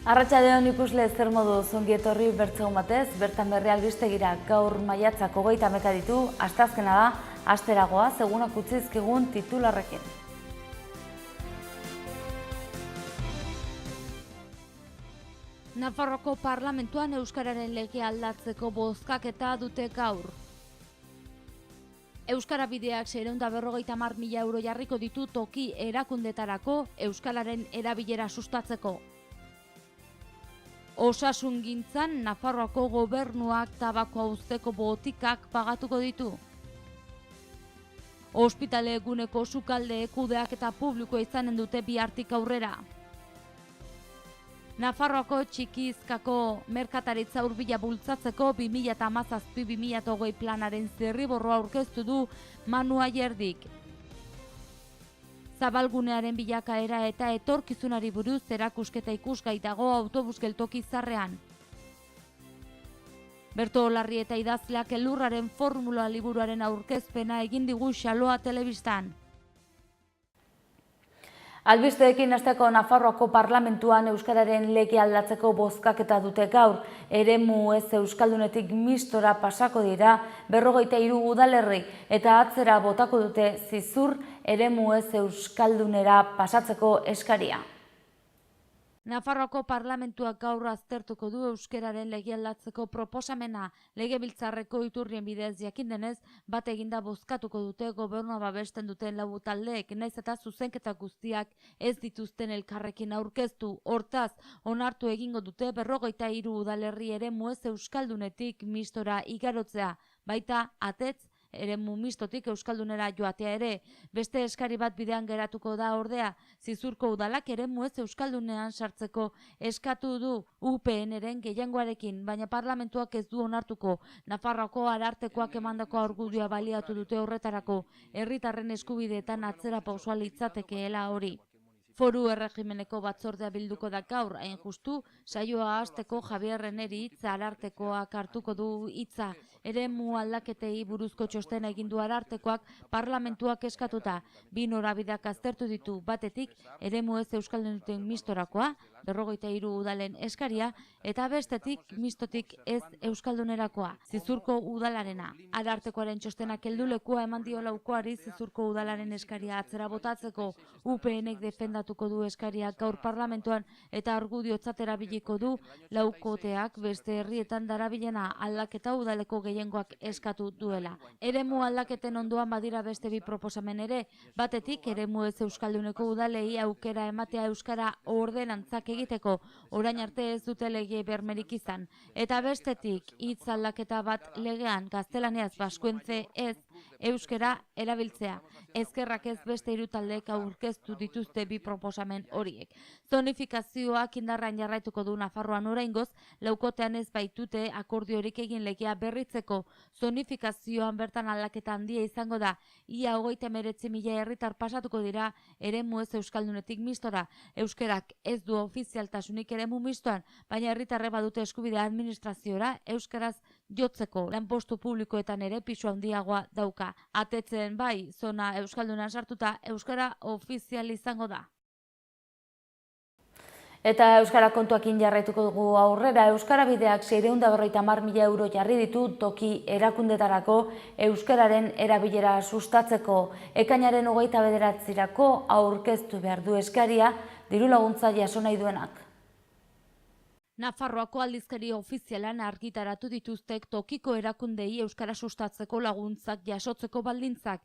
Arratsaldeon ikusle zer modu ongi etorri bertzegun batez, bertan berri albistegira gaur maiatzak 31 ditu, asteazkena da, asteragoa, segunak utzi dizkigun titularrekin. Nafarroako parlamentuan euskararen legea aldatzeko bozkaketa dute gaur. Euskara bideak 650.000 euro jarriko ditu toki erakundetarako euskararen erabilera sustatzeko. Osasungintzan Nafarroako gobernuak tabakoa uzteko botikak pagatuko ditu. Ospitale eguneko sukalde kudeaketa publikoa izanen dute bihartik aurrera. Nafarroako txikizkako merkataritza hurbila bultzatzeko 2017-2020 planaren zirriborroa aurkeztu du Manu Ayerdik. Zabalgunearen bilakaera eta etorkizunari buruz erakusketa ikusgai dago autobus geltoki zarrean. Berto Larri eta idazleak elurraren formula liburuaren aurkezpena egin digu Xaloa telebistan. Albisteekin hasteko Nafarroako parlamentuan euskararen lege aldatzeko bozkaketa dute gaur, eremu ez euskaldunetik mistora pasako dira 53 udalerri eta atzera botako dute zizur eremu ez euskaldunera pasatzeko eskaria. Nafarroako parlamentuak gaur aztertuko du euskararen lege aldatzeko proposamena. Legebiltzarreko iturrien bidez jakin denez, bat eginda bozkatuko dute gobernua babesten duten lau taldeek, naiz eta zuzenketa guztiak ez dituzten elkarrekin aurkeztu. Hortaz, onartu egingo dute 53 udalerri eremu ez euskaldunetik mistora igarotzea, baita atetz eremu mistotik euskaldunera joatea ere. Beste eskari bat bidean geratuko da ordea, Zizurko udalak eremu ez euskaldunean sartzeko eskatu du UPN-ren gehiengoarekin, baina parlamentuak ez du onartuko. Nafarroako arartekoak emandako argudioa baliatu dute horretarako, herritarren eskubideetan atzera pausua litzatekeela hori. Foru erregimeneko batzordea bilduko da gaur, hain justu, saioa hasteko Javier Reneri hitza arartekoak hartuko du hitza. Eremu aldaketei buruzko txostena egin du arartekoak parlamentuak eskatuta. Bi norabideak aztertu ditu, batetik eremu ez euskalduneten mistorakoa, 53 udalen eskaria, eta bestetik mistotik ez euskaldunerakoa, Zizurko udalarena. Arartekoaren txostenak heldulekua eman dio laukoari Zizurko udalaren eskaria atzera botatzeko. UPN-ek defendatuko du eskaria gaur parlamentuan eta argudiotzat erabiliko du laukoteak beste herrietan darabilena aldaketa udaleko gehiengoak eskatu duela. Eremu aldaketen ondoan badira beste bi proposamen ere, batetik eremu ez euskalduneko udalei aukera ematea euskara ordenantzak egiteko, orain arte ez dute lege bermerik izan, eta bestetik hitz aldaketa bat legean gaztelaniaz baskuentze ez euskara erabiltzea. Ezkerrak ez beste hiru taldeek aurkeztu dituzte bi proposamen horiek. Zonifikazioak indarran jarraituko du Nafarroan oraingoz, laukotean ez baitute akordiorik egin legea berritzeko. Zonifikazioan bertan aldaketa handia izango da, ia 39.000 herritar pasatuko dira eremu ez euskaldunetik mistora. Euskerak ez du ofizialtasunik eremu mistoan, baina herritarre badute eskubidea administraziora euskaraz jotzeko. Lanpostu publikoetan ere pisu handiagoa dauka. Atetzen bai, zona euskaldunan sartuta euskara ofizial izango da. Eta euskara kontuakin jarraituko dugu aurrera, euskara bideak 650.000 euro jarri ditu toki erakundetarako euskararen erabilera sustatzeko. Ekainaren 29-erako aurkeztu behar du eskaria, diru laguntza jaso nahi duenak. Nafarroako aldizkari ofizialan argitaratu dituztek tokiko erakundei euskara sustatzeko laguntzak jasotzeko baldintzak.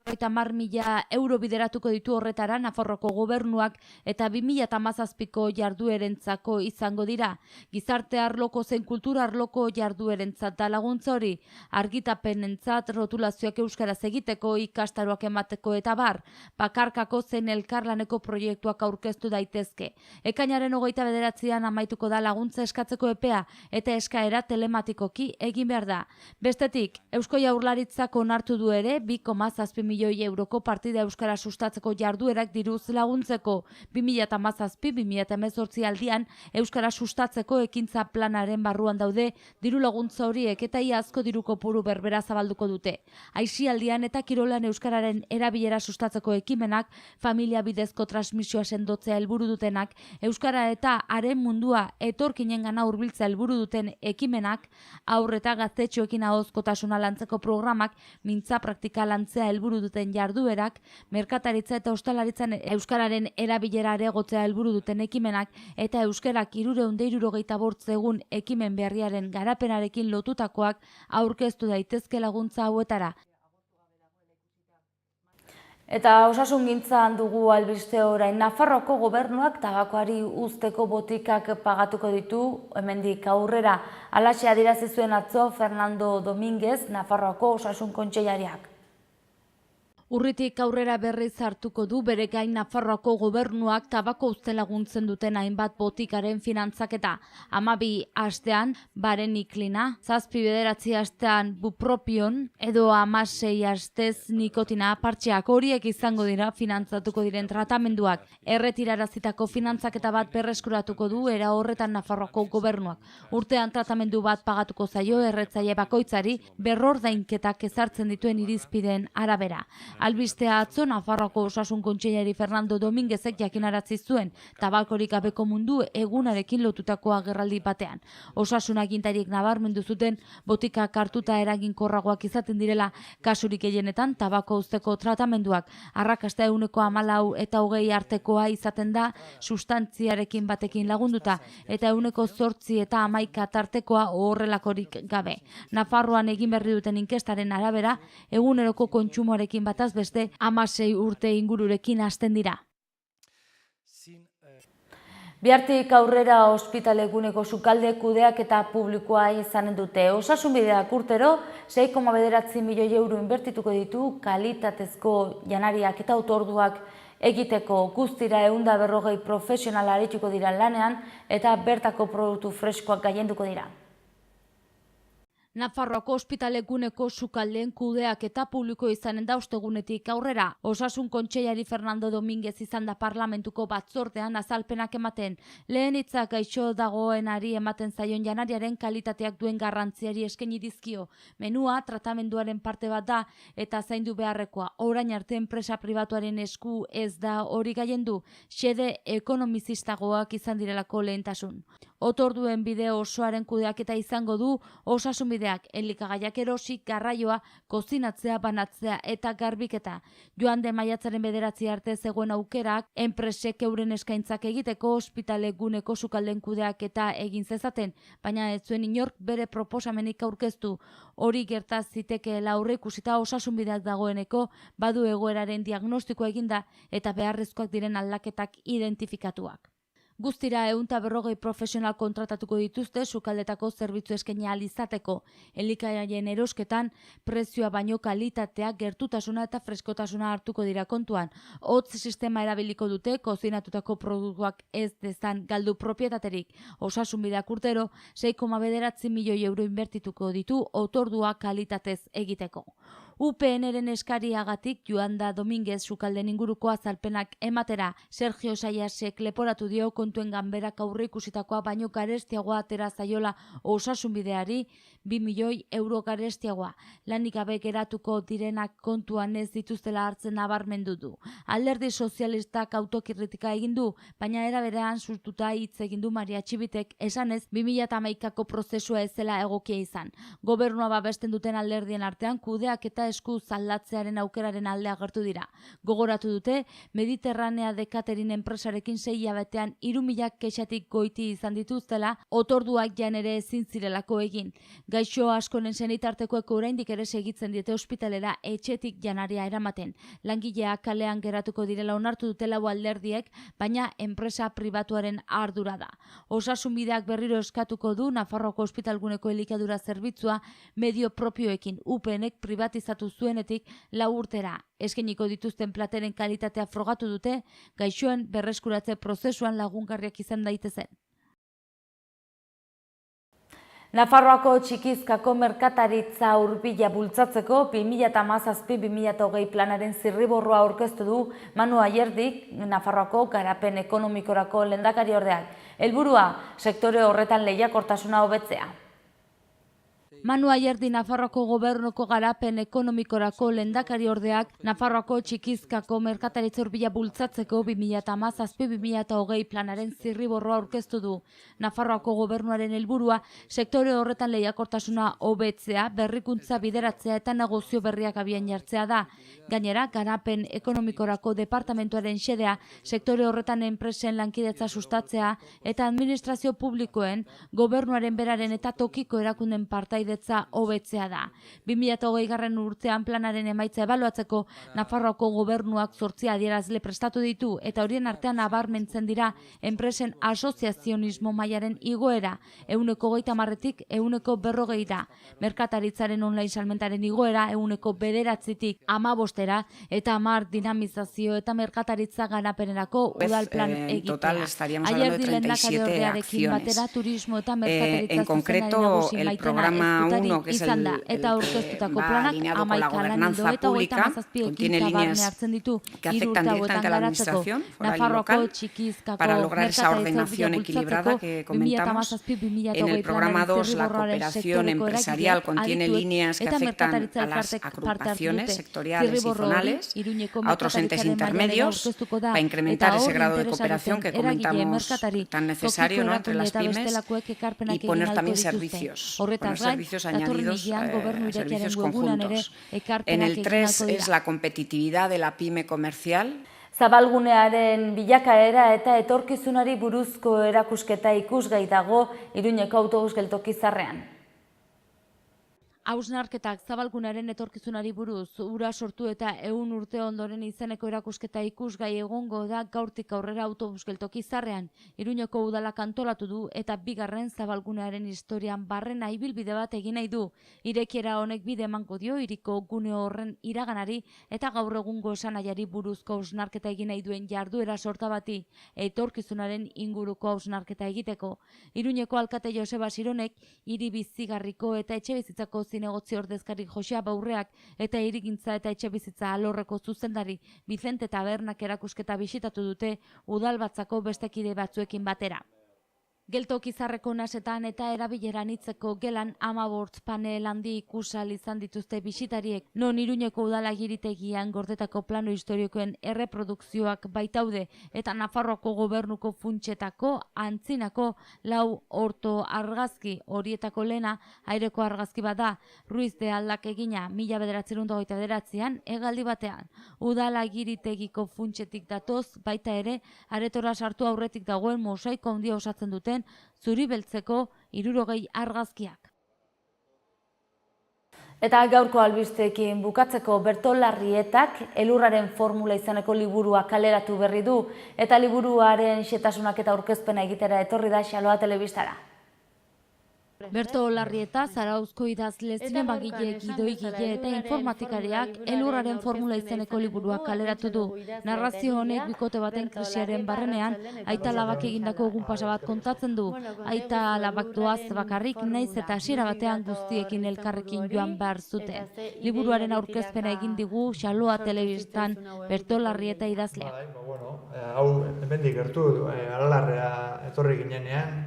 50.000 euro bideratuko ditu horretara Nafarroako gobernuak eta 2017ko jarduerentzako izango dira. Gizarte arloko zein kultura arloko jarduerentzat da laguntza hori, argitapenentzat, rotulazioak euskaraz egiteko, ikastaroak emateko eta bar, bakarkako zein elkarlaneko proiektuak aurkeztu daitezke. Ekainaren 29an amaituko da laguntza eskatzeko epea eta eskaera telematikoki egin behar da. Bestetik, Eusko Jaurlaritzak onartu du ere 2,7 milioi euroko partida euskara sustatzeko jarduerak diruz laguntzeko. 2017-2018 aldian euskara sustatzeko ekintza planaren barruan daude diru laguntza horiek eta iazko diru kopuru berbera zabalduko dute. Aisialdian eta kirolan euskararen erabilera sustatzeko ekimenak, familia bidezko transmisioa sendotzea helburu dutenak, euskara eta haren mundua etorkinengana hurbiltzea helburu duten ekimenak, haur eta gaztetxoekin ahozkotasuna lantzeko programak, mintza praktika lantzea helburu duten jarduerak, merkataritza eta ostalaritzan euskararen erabilera areagotzea helburu duten ekimenak eta euskarak 365 egun ekimen berriaren garapenarekin lotutakoak aurkeztu daitezke laguntza hauetara. Eta osasungintzan dugu albiste orain. Nafarroako gobernuak tabakoari uzteko botikak pagatuko ditu hemendik aurrera. Halaxe adierazi zuen atzo Fernando Domínguez, Nafarroako Osasun Kontseilariak. Urritik aurrera berriz hartuko du bere gain Nafarroako gobernuak tabako uzten laguntzen duten hainbat botikaren finantzaketa. 12 astean baren iklina, 7-9 astean bupropion edo 16 astez nikotina partxeak horiek izango dira finantzatuko diren tratamenduak. Erretirarazitako finantzaketa bat berreskuratuko du era horretan Nafarroako gobernuak. Urtean tratamendu bat pagatuko zaio erretzaile bakoitzari berrordainketak ezartzen dituen irizpideen arabera. Albistea atzo Nafarroako Osasun Kontseilari Fernando Domínguezek jakinarazi zuen tabakorik gabeko mundu egunarekin lotutako agerraldi batean. Osasun agintariek nabarmendu zuten botikak hartuta eraginkorragoak izaten direla kasurik gehienetan tabako uzteko tratamenduak. Arrakasta 14 eta 20 artekoa izaten da sustantziarekin batekin lagunduta eta 8 eta 11 tartekoa horrelakorik gabe. Nafarroan egin berri duten inkestaren arabera eguneroko kontsumoarekin bataz beste 16 urte ingururekin hasten dira. Bihartik aurrera ospitaleguneko sukalde kudeaketa publikoa izanen dute. Osasunbideak urtero 6,9 milioi euro inbertituko ditu kalitatezko janariak eta otorduak egiteko. Guztira 140 profesional arituko dira lanean eta bertako produktu freskoak gailenduko dira. Nafarroako ospitaleguneko sukaldeen kudeak eta publiko izanen da ostegunetik aurrera. Osasun Kontseilari Fernando Domínguez izan da parlamentuko batzordean azalpenak ematen. Lehen hitzak gaixo dagoenari ematen zaion janariaren kalitateak duen garrantziari eskaini dizkio. Menua tratamenduaren parte bat da eta zaindu beharrekoa. Orain arte enpresa pribatuaren esku ez da hori gailendu, xede ekonomizistagoak izan direlako lehentasun. Otorduen bide osoaren kudeaketa izango du osasunbideak, elikagaiak erosi, garraioa, kozinatzea, banatzea eta garbiketa. Joan den maiatzaren 9 arte zegoen aukerak, enpresek euren eskaintzak egiteko ospitaleguneko sukalden kudeaketa egin zezaten, baina ez zuen inork bere proposamenik aurkeztu. Hori gertaz zitekeela aurreikusita osasunbideak dagoeneko badu egoeraren diagnostikoa eginda eta beharrezkoak diren aldaketak identifikatuak. Guztira 140 profesional kontratatuko dituzte sukaldetako zerbitzu eskaini ahal izateko. Elikagaien erosketan prezioa baino kalitatea, gertutasuna eta freskotasuna hartuko dira kontuan. Hotz sistema erabiliko dute kozinatutako produktuak ez dezan galdu propietaterik. Osasunbideak urtero 6,9 milioi euro inbertituko ditu otordua kalitatez egiteko. UPN-ren eskariagatik joan da Domínguez sukalden inguruko azalpenak ematera. Sergio Saiasek leporatu dio kontuen ganberak aurreikusitakoa baino garestiagoa atera zaiola osasunbideari 2 milioi euro garestiagoa. Lanik gabe geratuko direnak kontuan ez dituztela hartzen nabarmendu du. Alderdi sozialistak autokritika egin du, baina era berean surtuta hitz egin du Maria Txibitek esanez 2011ko prozesua ez zela egokia izan. Gobernua babesten duten alderdien artean kudeak eta esku zaldatzearen aukeraren alde agertu dira. Gogoratu dute, Mediterranea Dekaterin enpresarekin 6 hilabetean 3.000 kexatik goiti izan dituztela, otorduak jan ere ezin zirelako egin. Gaixo askoren senitartekoek oraindik ere segitzen diete ospitalera etxetik janaria eramaten. Langileak kalean geratuko direla onartu dutela alderdiek, baina enpresa pribatuaren ardura da. Osasunbideak berriro eskatuko du Nafarroako ospitalguneko elikadura zerbitzua medio propioekin UPNek privatizatu zuenetik 4 urtera. Eskainiko dituzten plateren kalitatea frogatu dute, gaixoen berreskuratze prozesuan lagungarriak izan daitezen. Nafarroako txikizkako merkataritza hurbila bultzatzeko 2017-2020 planaren zirriborroa aurkeztu du Manu Ayerdik, Nafarroako garapen ekonomikorako lehendakariordeak. Helburua, sektore horretan lehiakortasuna hobetzea. Manu Ayerdi Nafarroako gobernuko garapen ekonomikorako lehendakariordeak Nafarroako txikizkako merkataritza hurbila bultzatzeko 2017-2020 planaren zirriborroa aurkeztu du. Nafarroako gobernuaren helburua sektore horretan lehiakortasuna hobetzea, berrikuntza bideratzea eta negozio berriak abian jartzea da. Gainera, garapen ekonomikorako departamentuaren xedea sektore horretan enpresen lankidetza sustatzea eta administrazio publikoen, gobernuaren beraren eta tokiko erakunden partaide hobetzea da. 2020 urtean planaren emaitza ebaluatzeko Nafarroako gobernuak 8 adierazle prestatu ditu eta horien artean nabarmentzen dira enpresen asoziazionismo mailaren igoera 130tik 140ra, merkataritzaren online salmentaren igoera 9%tik 15era eta 10 dinamizazio eta merkataritza garapenerako udalplan egitea. Ayerdi lehendakariordearekin batera turismo eta merkataritza concreto el programa 1, que es el va alineado con la gobernanza pública, contiene líneas que afectan directamente a la administración foral y local para lograr esa ordenación equilibrada que comentamos. En el programa 2, la cooperación empresarial contiene líneas que afectan a las agrupaciones sectoriales y zonales, a otros entes intermedios, para incrementar ese grado de cooperación que comentamos tan necesario, ¿no?, entre las pymes, y poner también servicios añadidos, servicios conjuntos. En el 3 es la competitividad de la pyme comercial. Zabalgunearen bilakaera eta etorkizunari buruzko erakusketa ikusgai dago Iruñeko autobus geltokizarrean. Hausnarketak Zabalgunearen etorkizunari buruz, ura sortu eta 100 urte ondoren izeneko erakusketa ikusgai egongo da gaurtik aurrera autobus geltokizarrean. Iruñeko udalak antolatu du eta bigarren Zabalgunearen historian barrena ibilbide bat egin nahi du. Irekiera honek bide emango dio hiriko gune horren iraganari eta gaur egungo esanaiari buruzko hausnarketa egin nahi duen jarduera sorta bati etorkizunaren inguruko hausnarketa egiteko. Iruñeko alkate Joseba Sironek hiri bizigarriko eta etxebizitzako zinegotzi ordezkari Josea Baurreak eta hirigintza eta etxebizitza alorreko zuzendari Vicente Tabernak erakusketa bisitatu dute udalbatzako beste kide batzuekin batera. Geltokizarreko nasetan eta erabileran hitzeko gelan 15 panel handi ikusal izan dituzte bisitariek, non Iruñeko udalagiritegian gordetako plano historikoen erreprodukzioak baitaude eta Nafarroako gobernuko funtsetako antzinako 4 orto argazki, horietako lehena aireko argazki bada, Ruiz de Aldak egina 1929an hegaldi batean. Udalagiritegiko funtsetik datoz, baita ere aretora sartu aurretik dagoen mosaiko handia osatzen duten zuri beltzeko 60 argazkiak. Eta gaurko albisteekin bukatzeko Berto Larrietak elurraren formula izeneko liburua kaleratu berri du eta liburuaren xetasunak eta aurkezpena egitera etorri da Xaloa telebistara. Berto Larrieta, Zarauzko idazle, zinemagile, gidoigile eta informatikariak elurraren formula izeneko liburua kaleratu du. Narrazio honek bikote baten krisiaren barrenean, aita labak egindako egun pasa bat kontatzen du. Aita labak doaz bakarrik naiz eta hasiera batean guztiekin elkarrekin joan behar zuten. Liburuaren aurkezpena egin digu Xaloa telebistan Berto Larrieta idazlea. Hau hemendik gertu Aralarrea etorri ginenean,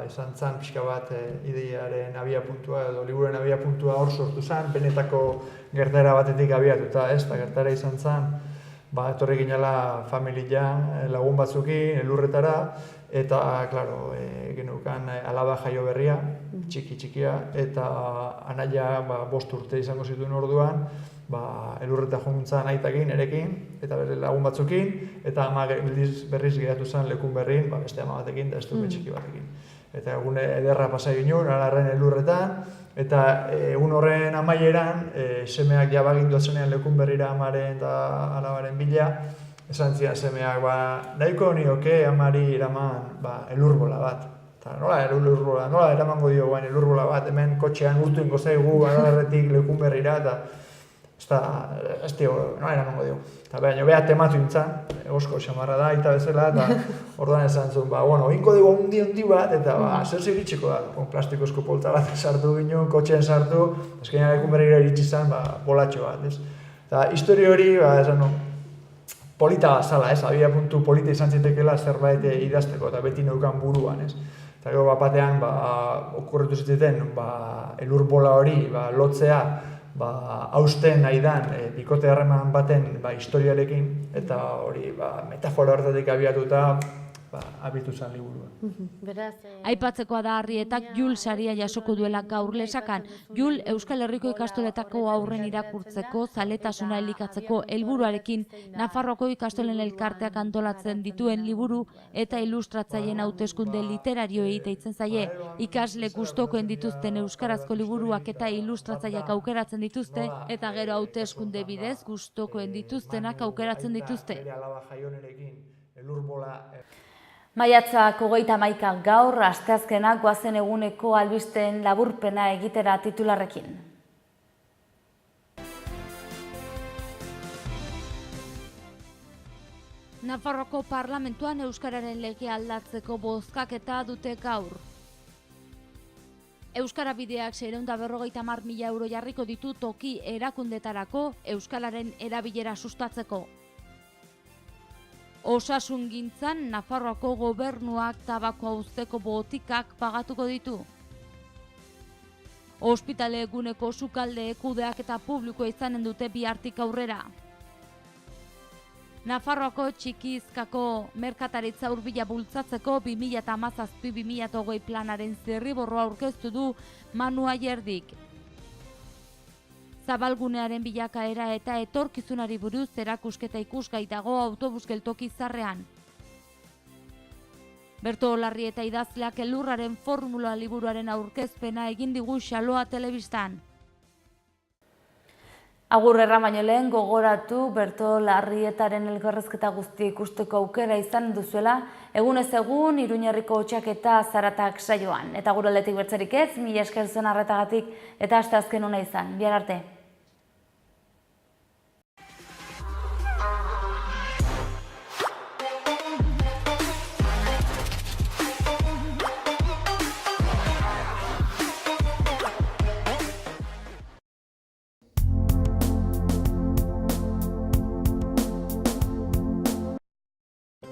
izan zan pixka bat idearen abiapuntua edo liburuaren abiapuntua hor sortu zen, benetako gertaera batetik abiatuta, eta gertaera izan zen, etorri ginela familia lagun batzukin, elurretara, eta, klaro, genukan alaba jaio berria, txikia, eta anaia 5 urte izango zituen orduan, elurreta juntzan aitakin, erekin, eta bere lagun batzukin, eta ama berriz geratu zen lekun berrin, beste ama batekin, da estupe txiki batekin. Eta egun ederra pasa ginen, Aralarren elurretan, eta egun horren amaieran, semeak jabagindu zenean lekun berrira amaren eta alabaren bila, esan zian semeak, nahiko nioke amari eraman elurbola bat. Eta nola eramango dio elurbola bat, hemen kotxean urtu ingo zaigu Aralarretik lekun berrira, ez dio, nola eramango dio. Eta baina, beha tematu intzan, osko xamarra da, eta bezala, eta orduan esan zuen, oinko dugu hundi bat, eta zer ziritxiko da, plastikozko polta bat sartu ginen, kotxean sartu, eskenean ekun berrira iritsi zen, bolatxo bat, ez. Eta historia hori, esan polita zala, ez, abia puntu polita izan zitekela zerbait idazteko, eta beti neukan buruan, ez. Eta gero batean, okurretu zitzeten, elur bola hori, lotzea, hausten nahi dan, bikote harreman baten historiarekin, eta hori metafora hartatik abiatuta, abitu zen liburua. Aipatzekoa da Arrietak Jul saria jasoko duela gaur Lesakan. Jul Euskal Herriko ikastoletako aurren irakurtzeko, zaletasuna elikatzeko helburuarekin Nafarroako ikastolen elkarteak antolatzen dituen liburu eta ilustratzaileen hauteskunde literarioei deitzen zaie. Ikasle gustokoen dituzten euskarazko liburuak eta ilustratzaileak aukeratzen dituzte, eta gero hauteskunde bidez gustokoen dituztenak aukeratzen dituzte. Maiatzak 31 gaur, asteazkenak goazen eguneko albisteen laburpena egitera titularrekin. Nafarroako parlamentuan euskararen legea aldatzeko bozkaketa dute gaur. Euskara Bideak 650.000 euro jarriko ditu toki erakundetarako euskararen erabilera sustatzeko. Osasungintzan Nafarroako gobernuak tabakoa uzteko botikak pagatuko ditu. Ospitale eguneko sukalde kudeaketa publikoa izanen dute bihartik aurrera. Nafarroako txikizkako merkataritza hurbila bultzatzeko 2017-2020 planaren zirriborroa aurkeztu du Manu Ayerdik. Zabalgunearen bilakaera eta etorkizunari buruz erakusketa ikusgai dago autobus geltoki zarrean. Berto Larrieta idazleak elurraren formula liburuaren aurkezpena egin digu Xaloa telebistan. Agur erran baino lehen gogoratu Berto Larrietaren elkarrezketa guztia ikusteko aukera izan duzuela, egunez egun Iruñerriko Txaketa Zaratak saioan. Eta gure aldetik bertzerik ez, mila esker zuen arretagatik eta asteazken ona izan. Bihar arte.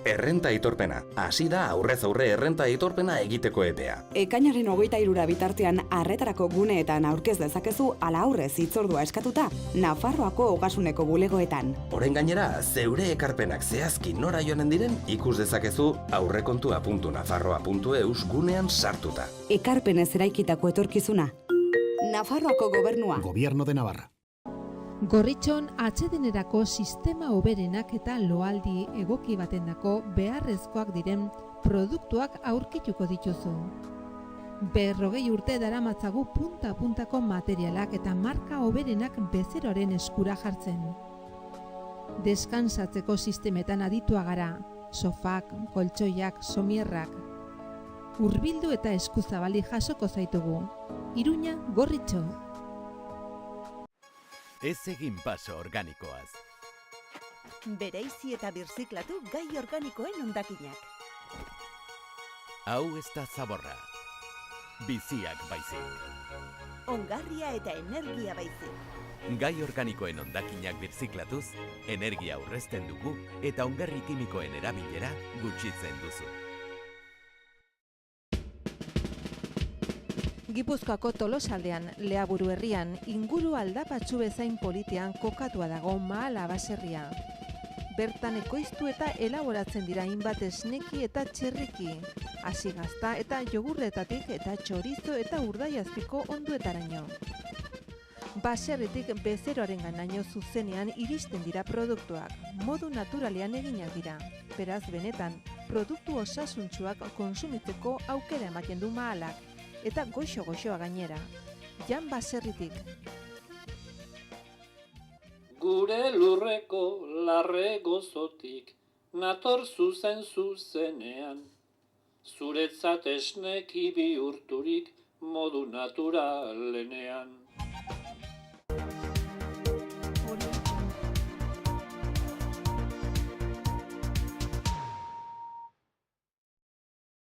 Errenta aitorpena. Hasi da aurrez aurre errenta aitorpena egiteko epea. Ekainaren 23 bitartean arretarako guneetan aurkez dezakezu ala aurrez hitzordua eskatuta Nafarroako Ogasuneko bulegoetan. Orain gainera, zeure ekarpenak zehazki nora joanen diren ikus dezakezu aurrekontua.nafarroa.eus gunean sartuta. Ekarpenez eraikitako etorkizuna. Nafarroako gobernua. Gobierno de Navarra. Gorritxon atsedenerako sistema hoberenak eta loaldi egoki batendako beharrezkoak diren produktuak aurkituko dituzu. 40 urte daramatzagu punta-puntako materialak eta marka hoberenak bezeroaren eskura jartzen. Deskansatzeko sistemetan aditua gara, sofak, koltsoiak, somierrak. Hurbildu eta eskuzabali jasoko zaitugu. Iruña, Gorritxo. Ez egin paso organikoaz. Bereizi eta birziklatu gai organikoen hondakinak. Hau ez da zaborra. Biziak baizik. Ongarria eta energia baizik. Gai organikoen hondakinak birziklatuz, energia aurrezten dugu eta ongarri kimikoen erabilera gutxitzen duzu. Gipuzkoako Tolosaldean, Leaburu herrian, inguru aldapatsu bezain politean kokatua dago Mahala baserria. Bertan ekoiztu eta elaboratzen dira hainbat esneki eta txerriki, hasigazta eta jogurretatik eta txorizo eta urdaiazpiko onduetaraino. Baserritik bezeroaren ganaino zuzenean iristen dira produktuak, modu naturalean eginak dira. Beraz benetan, produktu osasuntsuak konsumitzeko aukera ematen du Mahalak. Eta goxo-goxoa gainera. Jan Baserritik. Gure lurreko larre gozotik, nator zuzenean. Zuretzat esneki bihurturik modu naturalenean.